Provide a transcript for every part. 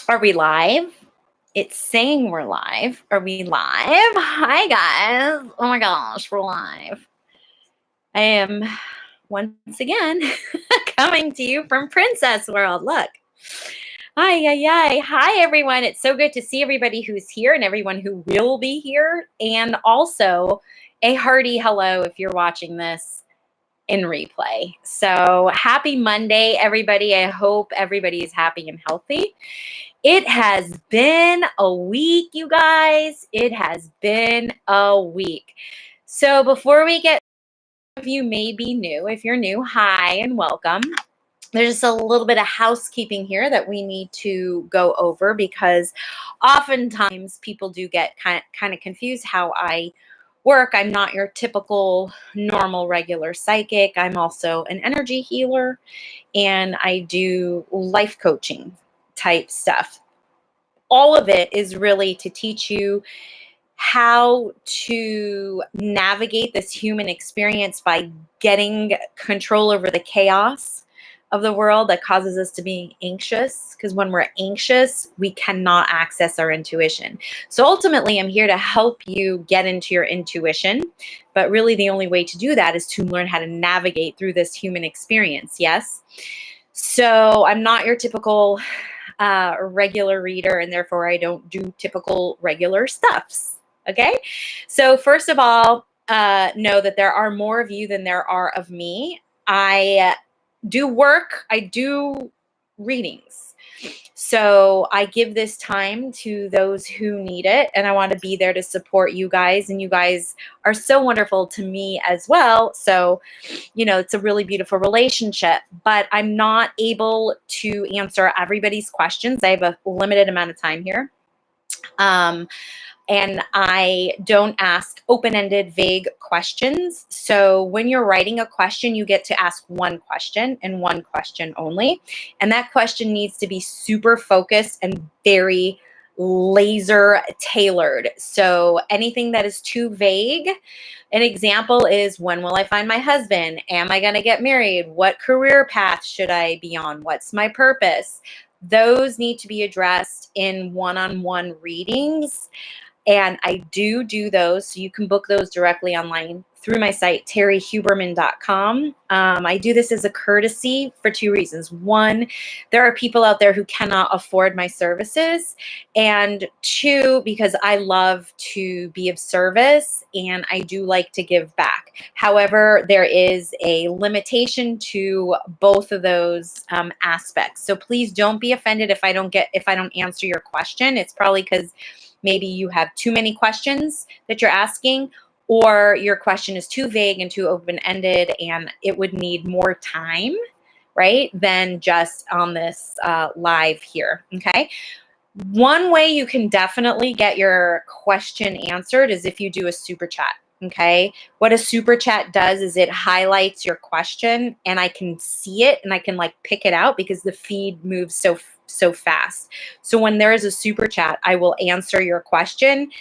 Are we live? It's saying we're live. Are we live? Hi, guys. Oh my gosh, we're live. I am once again coming to you from Princess World. Look. Hi, everyone. It's so good to see everybody who's here and everyone who will be here. And also a hearty hello if you're watching this in replay. So happy Monday, everybody. I hope everybody is happy and healthy. It has been a week, you guys. It has been a week. So before we get, if you may be new, if you're new, hi and welcome. There's just a little bit of housekeeping here that we need to go over because oftentimes people do get kind of confused how I work. I'm not your typical normal regular psychic. I'm also an energy healer and I do life coaching type stuff. All of it is really to teach you how to navigate this human experience by getting control over the chaos of the world that causes us to be anxious. Because when we're anxious, we cannot access our intuition. So ultimately, I'm here to help you get into your intuition. But really, the only way to do that is to learn how to navigate through this human experience. Yes. So I'm not your typical regular reader, and therefore I don't do typical regular stuffs. Okay. So first of all, know that there are more of you than there are of me. I do work. I do readings. So I give this time to those who need it, and I want to be there to support you guys, and you guys are so wonderful to me as well. So, it's a really beautiful relationship, but I'm not able to answer everybody's questions. I have a limited amount of time here. And I don't ask open-ended, vague questions. So when you're writing a question, you get to ask one question and one question only. And that question needs to be super focused and very laser tailored. So anything that is too vague, an example is, when will I find my husband? Am I going to get married? What career path should I be on? What's my purpose? Those need to be addressed in one-on-one readings. And I do those. So you can book those directly online through my site, terriehuberman.com. I do this as a courtesy for two reasons. One, there are people out there who cannot afford my services. And two, because I love to be of service and I do like to give back. However, there is a limitation to both of those aspects. So please don't be offended if I don't answer your question. It's probably because maybe you have too many questions that you're asking, or your question is too vague and too open-ended, and it would need more time, right, than just on this live here, okay? One way you can definitely get your question answered is if you do a super chat. Okay. What a super chat does is it highlights your question and I can see it and I can pick it out because the feed moves so fast. So when there is a super chat, I will answer your question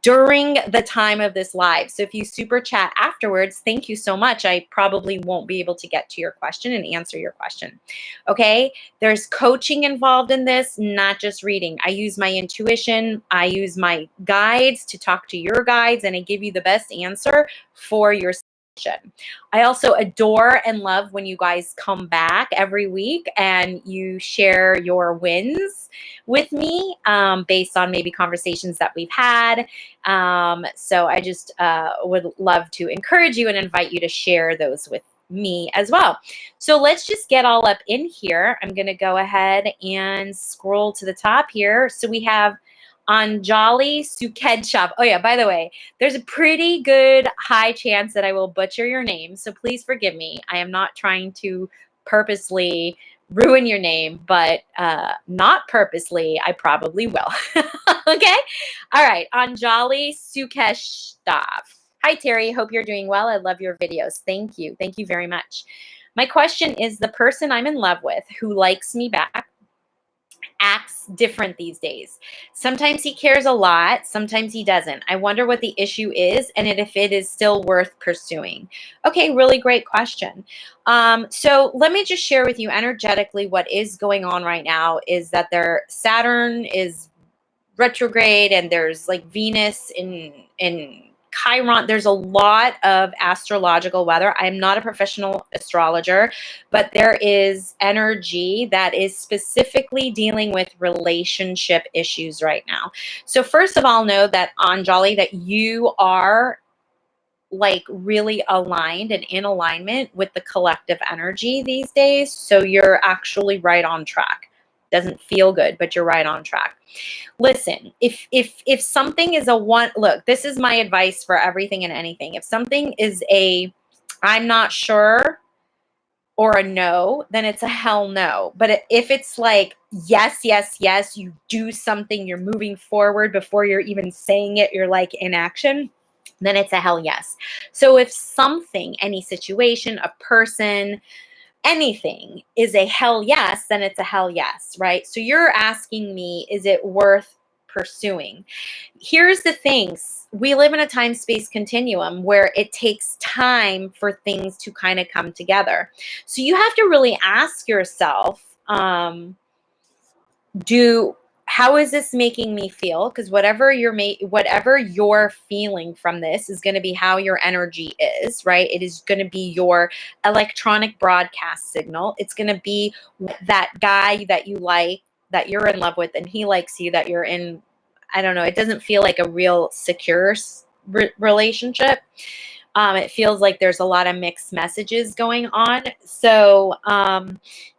during the time of this live. So if you super chat afterwards, thank you so much. I probably won't be able to get to your question and answer your question. Okay. There's coaching involved in this, not just reading. I use my intuition. I use my guides to talk to your guides and I give you the best answer for your situation. I also adore and love when you guys come back every week and you share your wins with me based on maybe conversations that we've had. So I just would love to encourage you and invite you to share those with me as well. So let's just get all up in here. I'm going to go ahead and scroll to the top here. So we have Anjali Sukedshop. Oh yeah, by the way, there's a pretty good high chance that I will butcher your name. So please forgive me. I am not trying to purposely ruin your name, but not purposely, I probably will. Okay? All right, Anjali Sukeshtav. Hi, Terrie. Hope you're doing well. I love your videos. Thank you. Thank you very much. My question is, the person I'm in love with who likes me back acts different these days. Sometimes he cares a lot, sometimes he doesn't. I wonder what the issue is and if it is still worth pursuing. Okay, really great question. So let me just share with you energetically what is going on right now is that Saturn is retrograde and there's like Venus in Chiron. There's a lot of astrological weather. I'm not a professional astrologer, but there is energy that is specifically dealing with relationship issues right now. So first of all, know that Anjali, that you are like really aligned and in alignment with the collective energy these days. So you're actually right on track. Doesn't feel good, but you're right on track. Listen, if something is a one, look, this is my advice for everything and anything. If something is a I'm not sure or a no, then it's a hell no. But if it's like yes, yes, yes, you do something, you're moving forward before you're even saying it, you're like in action, then it's a hell yes. So if something, any situation, a person, anything is a hell yes, then it's a hell yes, right? So you're asking me, is it worth pursuing? Here's the things. We live in a time-space continuum where it takes time for things to kind of come together. So you have to really ask yourself, how is this making me feel? Because whatever you're feeling from this is going to be how your energy is, right? It is going to be your electronic broadcast signal. It's going to be that guy that you like, that you're in love with, and he likes you, that you're in, I don't know, it doesn't feel like a real secure relationship. It feels like there's a lot of mixed messages going on. So,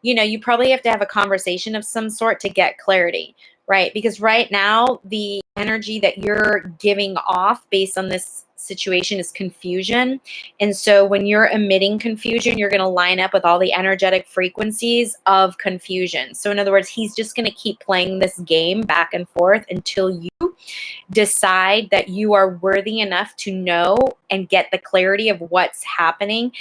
you probably have to have a conversation of some sort to get clarity, right? Because right now, the energy that you're giving off based on this situation is confusion. And so when you're emitting confusion, you're going to line up with all the energetic frequencies of confusion. So in other words, he's just going to keep playing this game back and forth until you decide that you are worthy enough to know and get the clarity of what's happening,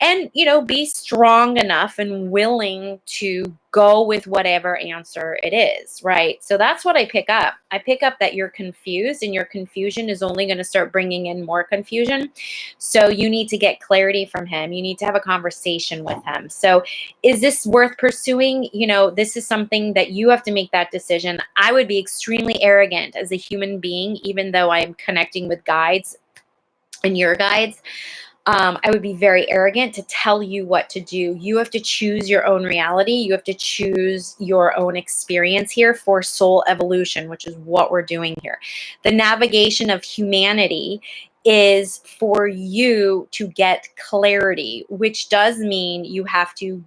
and be strong enough and willing to go with whatever answer it is, right? So that's what I pick up. I pick up that you're confused, and your confusion is only going to start bringing in more confusion. So you need to get clarity from him. You need to have a conversation with him. So is this worth pursuing? This is something that you have to make that decision. I would be extremely arrogant as a human being, even though I'm connecting with guides and your guides. I would be very arrogant to tell you what to do. You have to choose your own reality. You have to choose your own experience here for soul evolution, which is what we're doing here. The navigation of humanity is for you to get clarity, which does mean you have to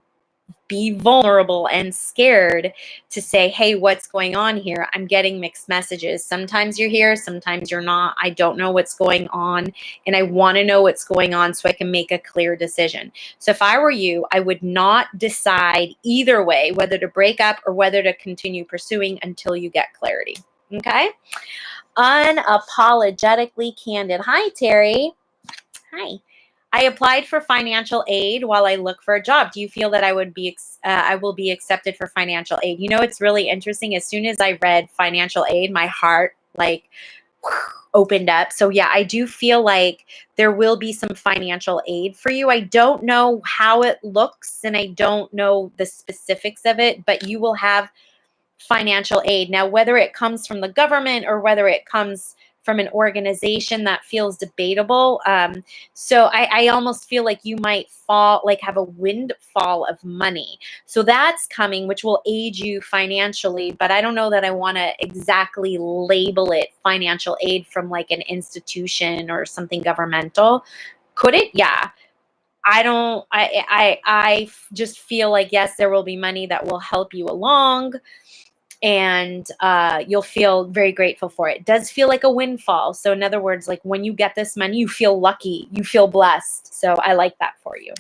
be vulnerable and scared to say, hey, what's going on here? I'm getting mixed messages. Sometimes you're here, sometimes you're not. I don't know what's going on, and I want to know what's going on so I can make a clear decision. So if I were you, I would not decide either way, whether to break up or whether to continue pursuing until you get clarity. Okay? Unapologetically candid. Hi, Terry. Hi. I applied for financial aid while I look for a job. Do you feel that I will be accepted for financial aid? It's really interesting. As soon as I read financial aid, my heart opened up. So yeah, I do feel like there will be some financial aid for you. I don't know how it looks and I don't know the specifics of it, but you will have financial aid. Now, whether it comes from the government or whether it comes from an organization, that feels debatable. So I almost feel like you might have a windfall of money. So that's coming, which will aid you financially. But I don't know that I want to exactly label it financial aid from like an institution or something governmental. Could it? Yeah. I just feel like, yes, there will be money that will help you along. And you'll feel very grateful for it. It does feel like a windfall. So in other words, like when you get this money, you feel lucky, you feel blessed. So I like that for you.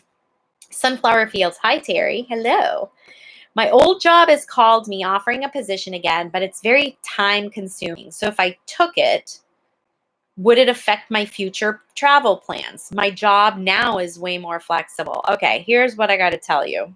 Sunflower Fields. Hi, Terry. Hello. My old job has called me offering a position again, but it's very time consuming. So if I took it, would it affect my future travel plans? My job now is way more flexible. Okay, here's what I got to tell you.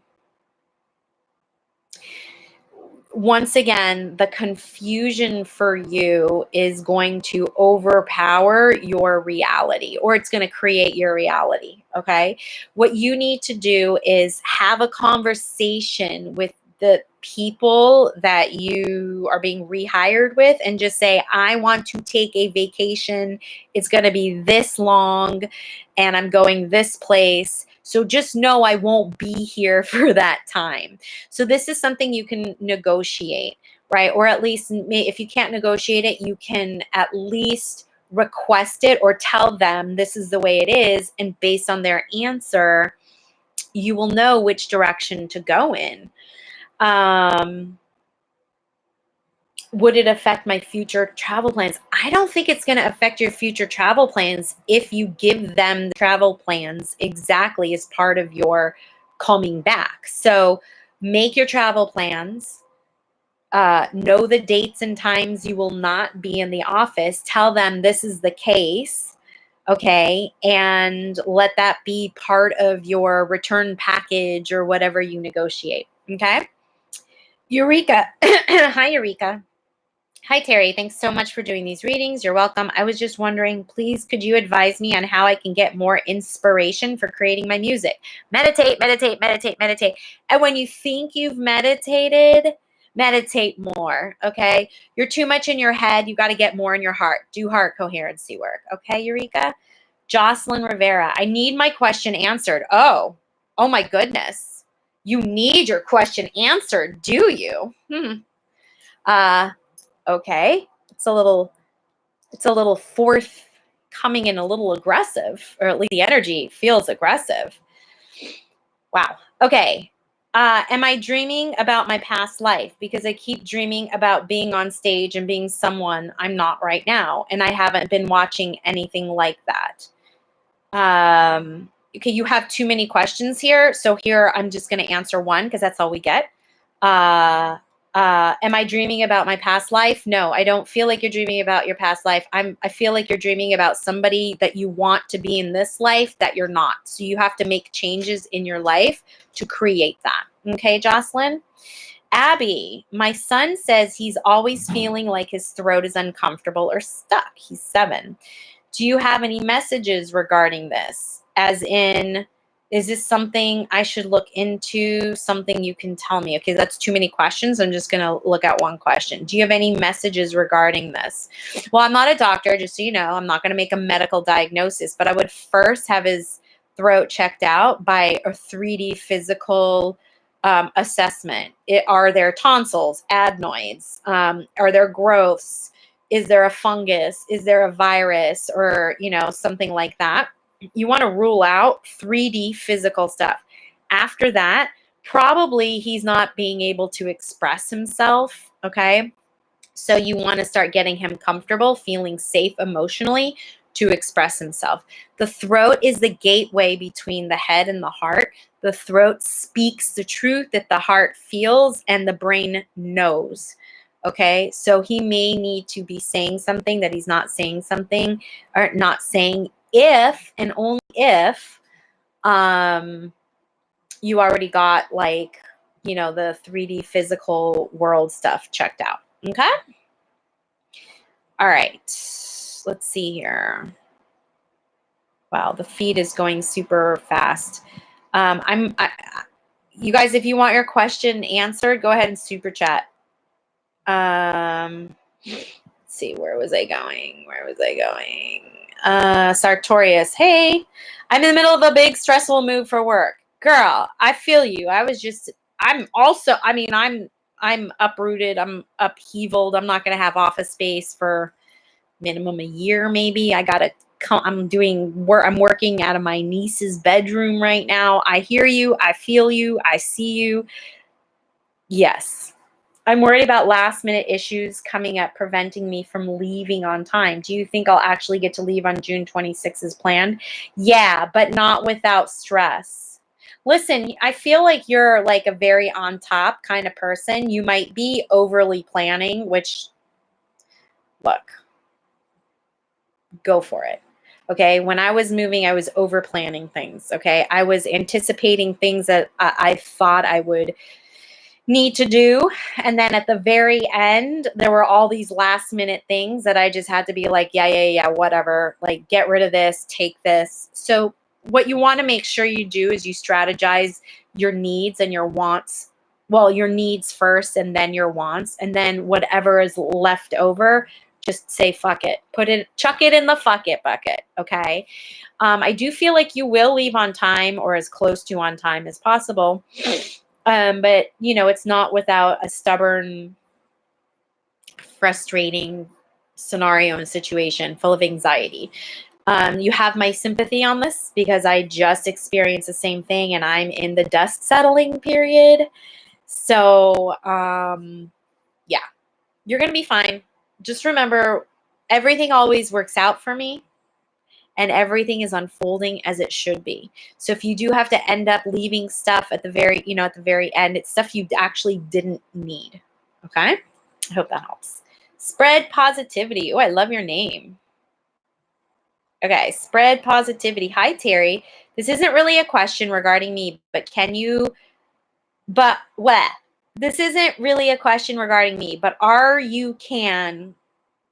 once again, the confusion for you is going to overpower your reality, or it's going to create your reality. Okay. What you need to do is have a conversation with the people that you are being rehired with and just say, I want to take a vacation. It's going to be this long and I'm going this place. So just know I won't be here for that time. So this is something you can negotiate, right? Or at least if you can't negotiate it, you can at least request it or tell them this is the way it is. And based on their answer, you will know which direction to go in. Would it affect my future travel plans? I don't think it's going to affect your future travel plans if you give them the travel plans exactly as part of your coming back. So make your travel plans. Know the dates and times you will not be in the office. Tell them this is the case, okay? And let that be part of your return package or whatever you negotiate, okay? Eureka. Hi, Eureka. Hi, Terrie. Thanks so much for doing these readings. You're welcome. I was just wondering, please, could you advise me on how I can get more inspiration for creating my music? Meditate, meditate, meditate, meditate. And when you think you've meditated, meditate more, okay? You're too much in your head. You got to get more in your heart. Do heart coherency work, okay, Eureka? Jocelyn Rivera, I need my question answered. Oh my goodness. You need your question answered, do you? Okay. It's a little forthcoming and a little aggressive, or at least the energy feels aggressive. Wow. Okay. Am I dreaming about my past life? Because I keep dreaming about being on stage and being someone I'm not right now. And I haven't been watching anything like that. Okay, you have too many questions here. So here I'm just going to answer one because that's all we get. Am I dreaming about my past life? No, I don't feel like you're dreaming about your past life. I feel like you're dreaming about somebody that you want to be in this life that you're not. So you have to make changes in your life to create that. Okay, Jocelyn? Abby, my son says he's always feeling like his throat is uncomfortable or stuck. He's 7. Do you have any messages regarding this? As in, is this something I should look into? Something you can tell me? Okay, that's too many questions. I'm just going to look at one question. Do you have any messages regarding this? Well, I'm not a doctor, just so you know. I'm not going to make a medical diagnosis, but I would first have his throat checked out by a 3D physical assessment. Are there tonsils, adenoids? Are there growths? Is there a fungus? Is there a virus or, something like that? You want to rule out 3D physical stuff. After that, probably he's not being able to express himself, okay? So you want to start getting him comfortable, feeling safe emotionally to express himself. The throat is the gateway between the head and the heart. The throat speaks the truth that the heart feels and the brain knows. Okay, so he may need to be saying something that he's not saying something, or not saying, if and only if you already got the 3D physical world stuff checked out. Okay. All right. Let's see here. Wow, the feed is going super fast. You guys, if you want your question answered, go ahead and super chat. Let's see, where was I going? Sartorius, hey, I'm in the middle of a big stressful move for work. Girl, I feel you. I'm uprooted. I'm upheavaled. I'm not going to have office space for minimum a year, maybe. I'm working out of my niece's bedroom right now. I hear you. I feel you. I see you. Yes. I'm worried about last minute issues coming up, preventing me from leaving on time. Do you think I'll actually get to leave on June 26th as planned? Yeah, but not without stress. Listen, I feel like you're like a very on top kind of person. You might be overly planning, which, look, go for it. Okay. When I was moving, I was over planning things. Okay. I was anticipating things that I thought I would need to do. And then at the very end, there were all these last minute things that I just had to be like, yeah, whatever. Like, get rid of this, take this. So what you want to make sure you do is you strategize your needs and your wants. Well, your needs first and then your wants. And then whatever is left over, just say, fuck it. Chuck it in the fuck it bucket. Okay. I do feel like you will leave on time or as close to on time as possible. But, you know, it's not without a stubborn, frustrating scenario and situation full of anxiety. You have my sympathy on this because I just experienced the same thing and I'm in the dust settling period. So, yeah, you're going to be fine. Just remember, everything always works out for me. And everything is unfolding as it should be. So if you do have to end up leaving stuff at the very, at the very end, it's stuff you actually didn't need. Okay? I hope that helps. Spread positivity. Oh, I love your name. Okay, spread positivity. Hi, Terrie. This isn't really a question regarding me, but this isn't really a question regarding me, but are you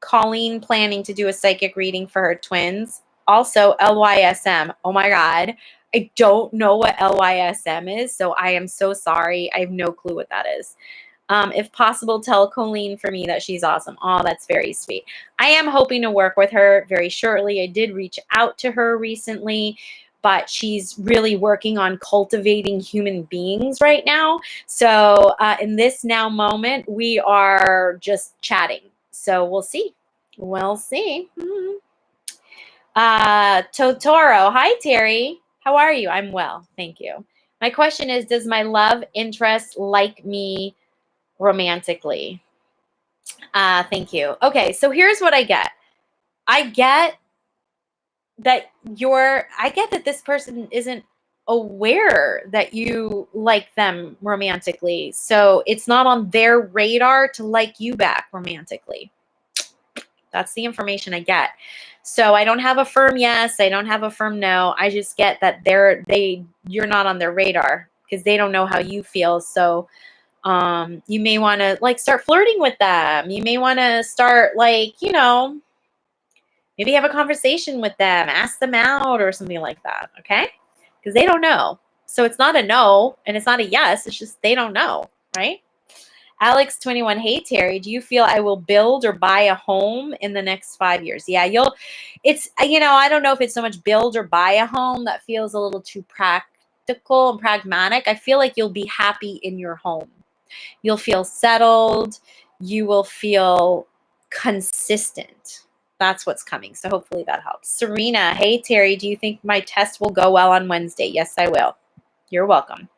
Colleen planning to do a psychic reading for her twins? Also, LYSM. Oh my God. I don't know what LYSM is, so I am so sorry. I have no clue what that is. If possible, tell Colleen for me that she's awesome. Oh, that's very sweet. I am hoping to work with her very shortly. I did reach out to her recently, but she's really working on cultivating human beings right now. So in this now moment, we are just chatting. So we'll see. We'll see. Totoro. Hi, Terrie. How are you? I'm well. Thank you. My question is, does my love interest like me romantically? Thank you. Okay, so here's what I get. I get that this person isn't aware that you like them romantically. So it's not on their radar to like you back romantically. That's the information I get. So I don't have a firm yes. I don't have a firm no. I just get that you're not on their radar because they don't know how you feel. So you may want to start flirting with them. You may want to start maybe have a conversation with them, ask them out or something like that. Okay. Because they don't know. So it's not a no and it's not a yes. It's just, they don't know. Right. Alex 21. Hey, Terrie, do you feel I will build or buy a home in the next 5 years? Yeah, I don't know if it's so much build or buy a home. That feels a little too practical and pragmatic. I feel like you'll be happy in your home. You'll feel settled. You will feel consistent. That's what's coming. So hopefully that helps. Serena. Hey, Terrie, do you think my test will go well on Wednesday? Yes, I will. You're welcome.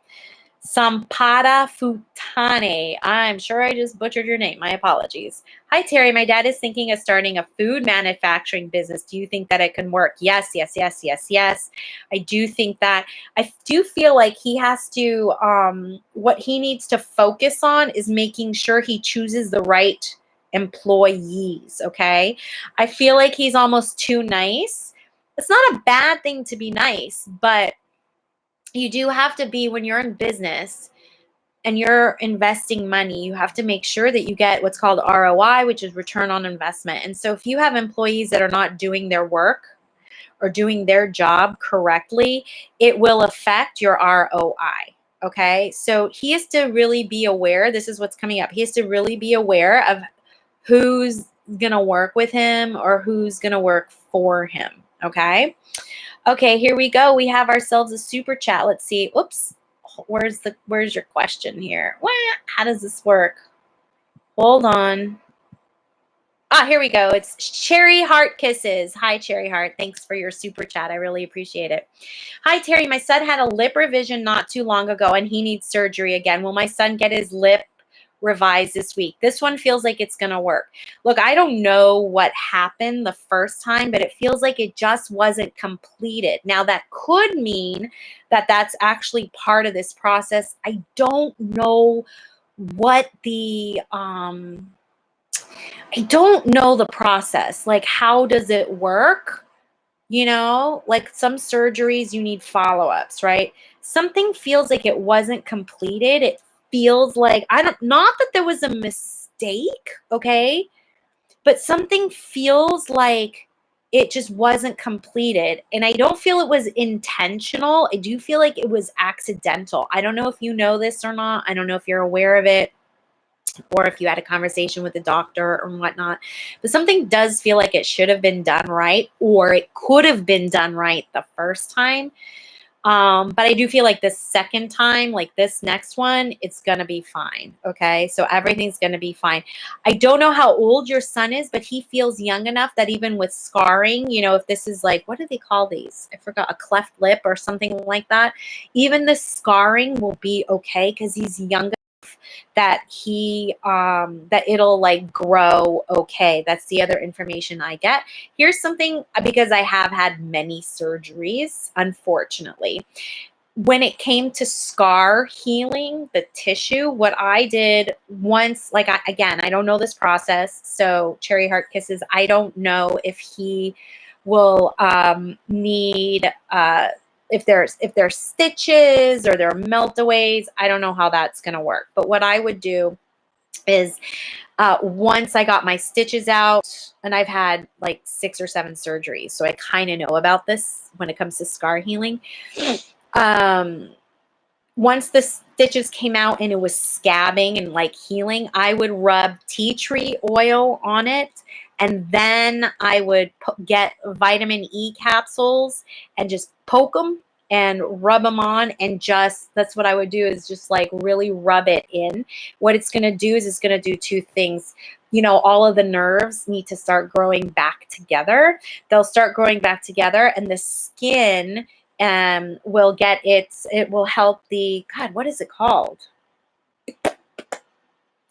Sampada Futane. I'm sure I just butchered your name. My apologies. Hi, Terrie. My dad is thinking of starting a food manufacturing business. Do you think that it can work? Yes. I do think that. I do feel like he has to, what he needs to focus on is making sure he chooses the right employees. Okay. I feel like he's almost too nice. It's not a bad thing to be nice, but you do have to be, when you're in business and you're investing money, you have to make sure that you get what's called ROI, which is return on investment. And so if you have employees that are not doing their work or doing their job correctly, it will affect your ROI. Okay. So he has to really be aware. This is what's coming up. He has to really be aware of who's going to work with him or who's going to work for him. Okay. Okay, here we go. We have ourselves a super chat. Let's see. Oops. Where's your question here? How does this work? Hold on. Here we go. It's Cherry Heart Kisses. Hi, Cherry Heart. Thanks for your super chat. I really appreciate it. Hi, Terrie. My son had a lip revision not too long ago, and he needs surgery again. Will my son get his lip revised this week? This one feels like it's going to work. Look, I don't know what happened the first time, but it feels like it just wasn't completed. Now, that could mean that that's actually part of this process. I don't know what I don't know the process. Like, how does it work? Like some surgeries, you need follow-ups, right? Something feels like it wasn't completed. feels like, not that there was a mistake, okay? But something feels like it just wasn't completed. And I don't feel it was intentional. I do feel like it was accidental. I don't know if you know this or not. I don't know if you're aware of it or if you had a conversation with the doctor or whatnot. But something does feel like it should have been done right, or it could have been done right the first time. But I do feel like the second time, like this next one, it's going to be fine. Okay. So everything's going to be fine. I don't know how old your son is, but he feels young enough that even with scarring, you know, if this is like, what do they call these? I forgot, a cleft lip or something like that. Even the scarring will be okay because he's young enough that that it'll like grow okay. That's the other information I get. Here's something, because I have had many surgeries, unfortunately. When it came to scar healing, the tissue, what I did once, like, again, I don't know this process. So Cherry Heart Kisses, I don't know if he will need if there's stitches or there are meltaways. I don't know how that's going to work. But what I would do is once I got my stitches out, and I've had like 6 or 7 surgeries, so I kind of know about this when it comes to scar healing. Once the stitches came out and it was scabbing and like healing, I would rub tea tree oil on it. And then I would get vitamin E capsules and just poke them and rub them on, and just, that's what I would do, is just like really rub it in. What it's going to do is it's going to do 2 things. You know, all of the nerves need to start growing back together. They'll start growing back together, and the skin will get it will help the, God, what is it called?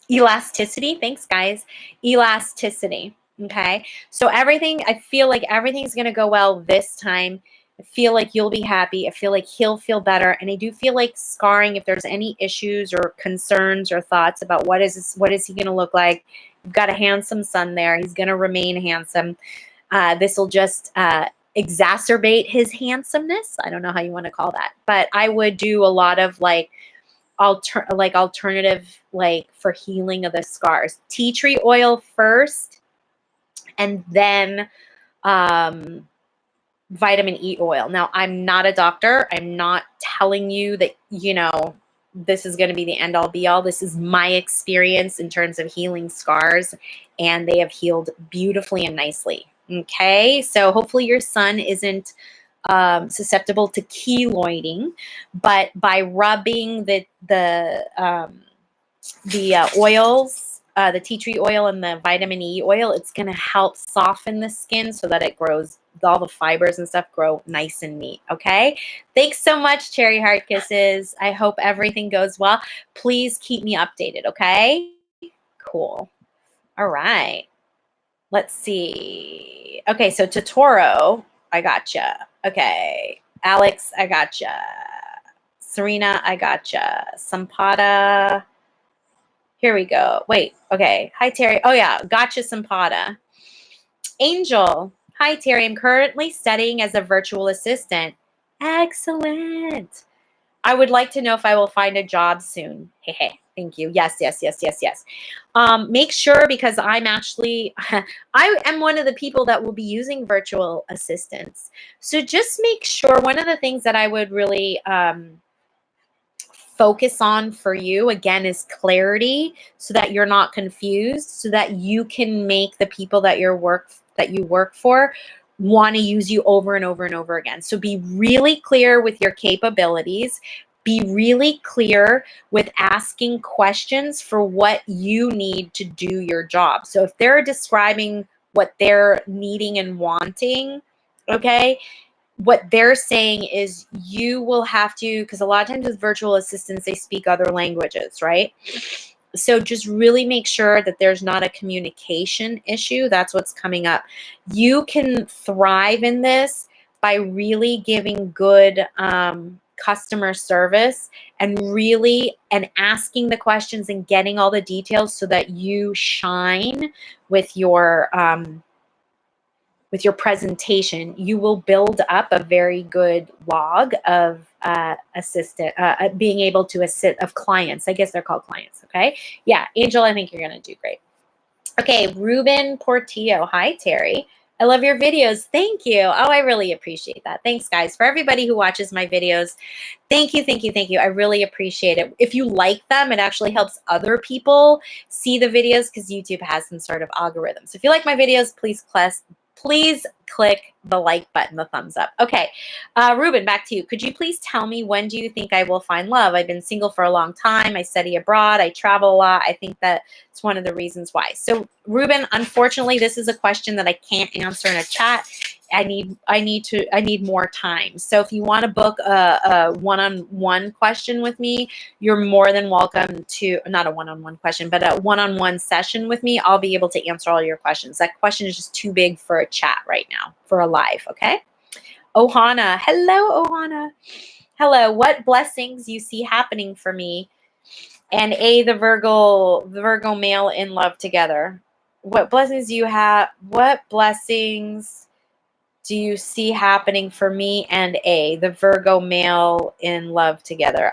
Elasticity. Thanks, guys. Elasticity. Okay. So everything, I feel like everything's going to go well this time. I feel like you'll be happy. I feel like he'll feel better. And I do feel like scarring, if there's any issues or concerns or thoughts about what is he going to look like, you've got a handsome son there. He's going to remain handsome. This will just exacerbate his handsomeness. I don't know how you want to call that, but I would do a lot of like alternative, like for healing of the scars. Tea tree oil first, and then vitamin E oil. Now, I'm not a doctor. I'm not telling you that, you know, this is going to be the end all be all. This is my experience in terms of healing scars, and they have healed beautifully and nicely. Okay. So hopefully your son isn't susceptible to keloiding, but by rubbing the oils, the tea tree oil and the vitamin E oil, it's going to help soften the skin so that it grows, all the fibers and stuff grow nice and neat. Okay. Thanks so much, Cherry Heart Kisses. I hope everything goes well. Please keep me updated. Okay. Cool. All right. Let's see. Okay. So Totoro, I gotcha. Okay. Alex, I gotcha. Serena, I gotcha. Sampada. Here we go. Wait. Okay. Hi, Terry. Oh, yeah. Gotcha, Sampada. Angel. Hi, Terry. I'm currently studying as a virtual assistant. Excellent. I would like to know if I will find a job soon. Hey, hey. Thank you. Yes, yes, yes, yes, yes. Make sure, because I'm actually, I am one of the people that will be using virtual assistants. So just make sure, one of the things that I would really focus on for you, again, is clarity, so that you're not confused, so that you can make the people that you work for want to use you over and over and over again. So be really clear with your capabilities. Be really clear with asking questions for what you need to do your job. So if they're describing what they're needing and wanting, okay, what they're saying is you will have to, because a lot of times with virtual assistants, they speak other languages, right? So just really make sure that there's not a communication issue. That's what's coming up. You can thrive in this by really giving good customer service, and asking the questions and getting all the details so that you shine with your presentation. You will build up a very good log of assistant, being able to assist of clients. I guess they're called clients. Okay. Yeah. Angel, I think you're going to do great. Okay. Ruben Portillo. Hi, Terrie. I love your videos. Thank you. Oh, I really appreciate that. Thanks, guys. For everybody who watches my videos, thank you, thank you, thank you. I really appreciate it. If you like them, it actually helps other people see the videos because YouTube has some sort of algorithm. So if you like my videos, please click the like button, the thumbs up. Okay, Ruben, back to you. Could you please tell me, when do you think I will find love? I've been single for a long time. I study abroad. I travel a lot. I think that it's one of the reasons why. So Ruben, unfortunately, this is a question that I can't answer in a chat. I need more time. So if you want to book a one-on-one question with me, you're more than welcome to, not a one-on-one question, but a one-on-one session with me. I'll be able to answer all your questions. That question is just too big for a chat right now, for a live, okay? Ohana. Hello, Ohana. Hello. What blessings you see happening for me and the Virgo male in love together? What blessings do you have? What blessings do you see happening for me and the Virgo male in love together?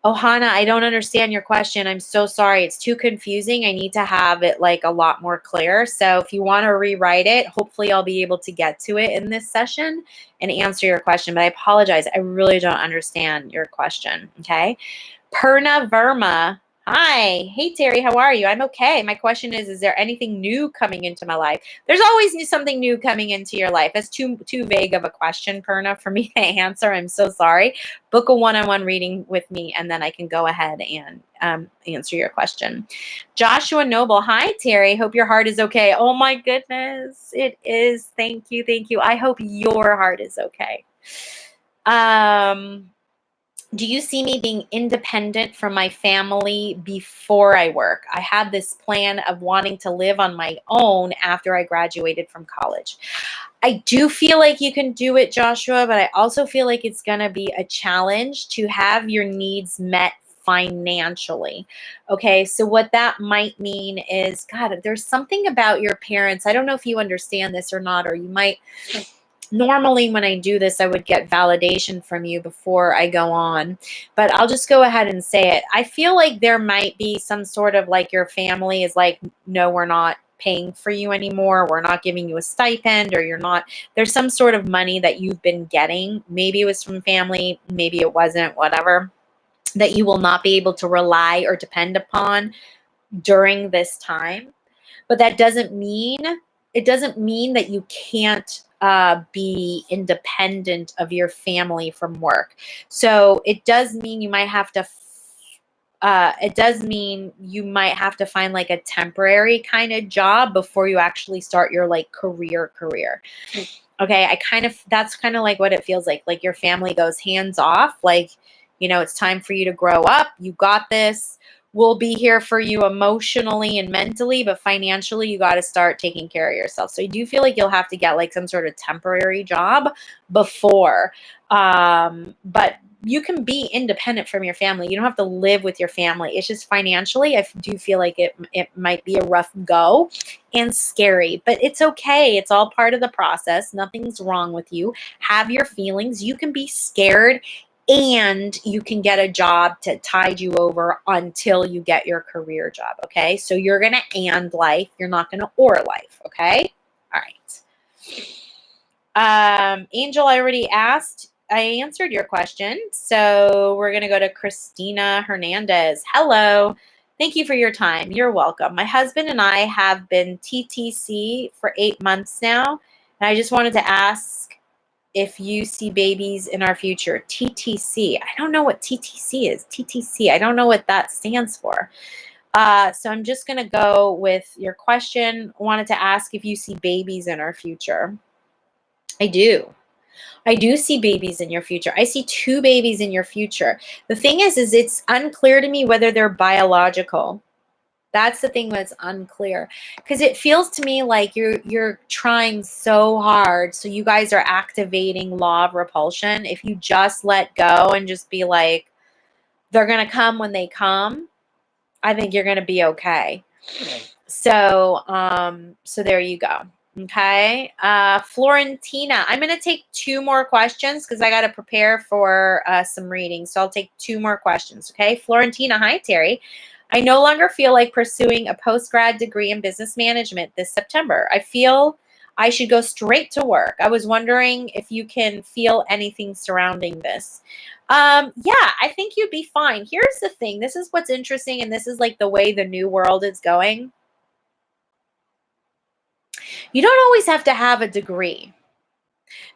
Ohana, I don't understand your question. I'm so sorry. It's too confusing. I need to have it like a lot more clear. So if you want to rewrite it, hopefully I'll be able to get to it in this session and answer your question. But I apologize. I really don't understand your question. Okay. Purna Verma. Hi. Hey, Terrie. How are you? I'm okay. My question is there anything new coming into my life? There's always something new coming into your life. That's too vague of a question, Purna, for me to answer. I'm so sorry. Book a one-on-one reading with me, and then I can go ahead and answer your question. Joshua Noble. Hi, Terrie. Hope your heart is okay. Oh, my goodness. It is. Thank you. Thank you. I hope your heart is okay. Do you see me being independent from my family before I work? I had this plan of wanting to live on my own after I graduated from college. I do feel like you can do it, Joshua, but I also feel like it's going to be a challenge to have your needs met financially. Okay, so what that might mean is, God, there's something about your parents. I don't know if you understand this or not, or you might. Normally when I do this, I would get validation from you before I go on, but I'll just go ahead and say it. I feel like there might be some sort of like your family is like, no, we're not paying for you anymore. We're not giving you a stipend, or there's some sort of money that you've been getting. Maybe it was from family, maybe it wasn't, whatever, that you will not be able to rely or depend upon during this time. But that doesn't mean that you can't be independent of your family from work. So it does mean you might have to find like a temporary kind of job before you actually start your like career. Okay, that's kind of like what it feels like your family goes hands off, like, it's time for you to grow up. You got this. We'll be here for you emotionally and mentally, but financially, you got to start taking care of yourself. So I do feel like you'll have to get like some sort of temporary job before. But you can be independent from your family. You don't have to live with your family. It's just financially, I do feel like it might be a rough go and scary, but it's okay. It's all part of the process. Nothing's wrong with you. Have your feelings. You can be scared, and you can get a job to tide you over until you get your career job, okay? So you're going to and life. You're not going to or life, okay? All right. Angel, I already asked. I answered your question. So we're going to go to Christina Hernandez. Hello. Thank you for your time. You're welcome. My husband and I have been TTC for 8 months now, and I just wanted to ask if you see babies in our future. TTC. I don't know what TTC is. TTC. I don't know what that stands for. So I'm just going to go with your question. I wanted to ask if you see babies in our future. I do. I do see babies in your future. I see 2 babies in your future. The thing is it's unclear to me whether they're biological. That's the thing that's unclear, because it feels to me like you're trying so hard. So you guys are activating law of repulsion. If you just let go and just be like, they're going to come when they come, I think you're going to be okay. So, so there you go. Okay. Florentina, I'm going to take 2 more questions because I got to prepare for some readings. So I'll take 2 more questions. Okay. Florentina, hi, Terrie. I no longer feel like pursuing a post-grad degree in business management this September. I feel I should go straight to work. I was wondering if you can feel anything surrounding this. Yeah, I think you'd be fine. Here's the thing. This is what's interesting, and this is like the way the new world is going. You don't always have to have a degree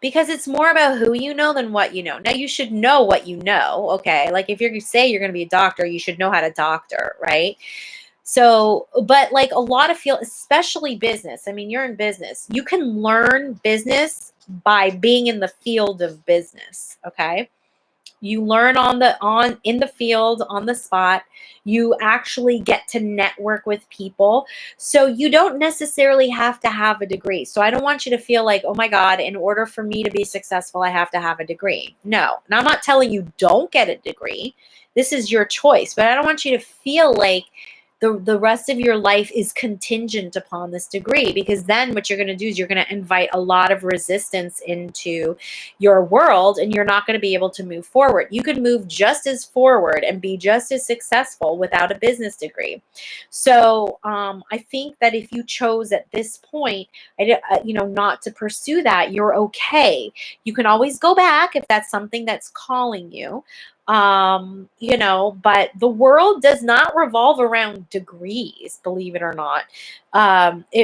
because it's more about who you know than what you know. Now, you should know what you know, okay? Like if you say you're going to be a doctor, you should know how to doctor, right? So, but like a lot of field, especially business. I mean, you're in business. You can learn business by being in the field of business, okay? You learn in the field, on the spot. You actually get to network with people. So you don't necessarily have to have a degree. So I don't want you to feel like, oh my God, in order for me to be successful, I have to have a degree. No. And I'm not telling you don't get a degree. This is your choice. But I don't want you to feel like the rest of your life is contingent upon this degree, because then what you're going to do is you're going to invite a lot of resistance into your world and you're not going to be able to move forward. You could move just as forward and be just as successful without a business degree. So I think that if you chose at this point, not to pursue that, you're okay. You can always go back if that's something that's calling you. But the world does not revolve around degrees, believe it or not.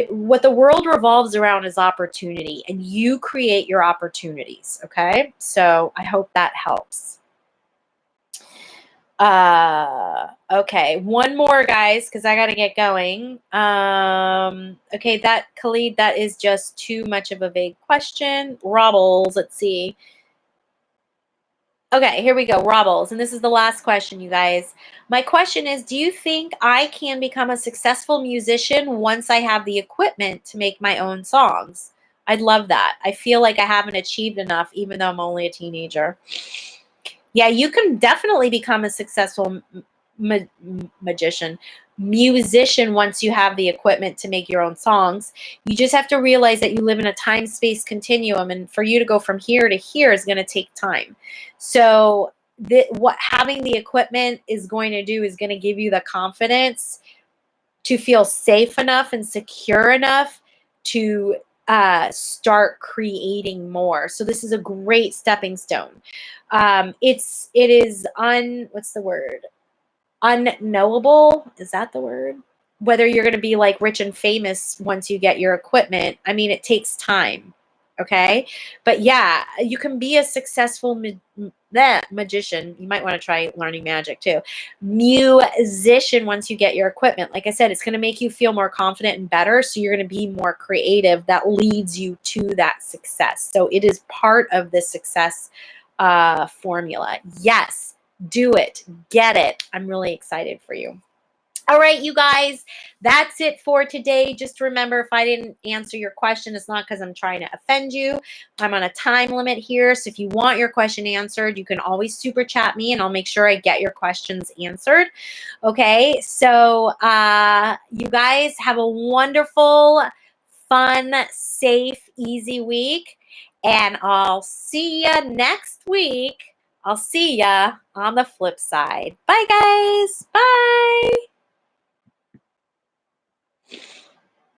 What the world revolves around is opportunity, and you create your opportunities. Okay. So I hope that helps. Okay. One more, guys, because I got to get going. Okay. Khalid, that is just too much of a vague question. Robbles, let's see. Okay, here we go, Robbles. And this is the last question, you guys. My question is, do you think I can become a successful musician once I have the equipment to make my own songs? I'd love that. I feel like I haven't achieved enough, even though I'm only a teenager. Yeah, you can definitely become a successful musician once you have the equipment to make your own songs. You just have to realize that you live in a time-space continuum, and for you to go from here to here is going to take time. So what having the equipment is going to do is going to give you the confidence to feel safe enough and secure enough to start creating more. So this is a great stepping stone. What's the word? Unknowable. Is that the word? Whether you're going to be like rich and famous once you get your equipment. I mean, it takes time. Okay. But yeah, you can be a successful magician. You might want to try learning magic too. Musician once you get your equipment. Like I said, it's going to make you feel more confident and better. So you're going to be more creative. That leads you to that success. So it is part of the success formula. Yes. Do it. Get it. I'm really excited for you. All right, you guys, that's it for today. Just remember, if I didn't answer your question, it's not because I'm trying to offend you. I'm on a time limit here. So if you want your question answered, you can always super chat me and I'll make sure I get your questions answered. Okay, so you guys have a wonderful, fun, safe, easy week. And I'll see you next week. I'll see ya on the flip side. Bye, guys. Bye.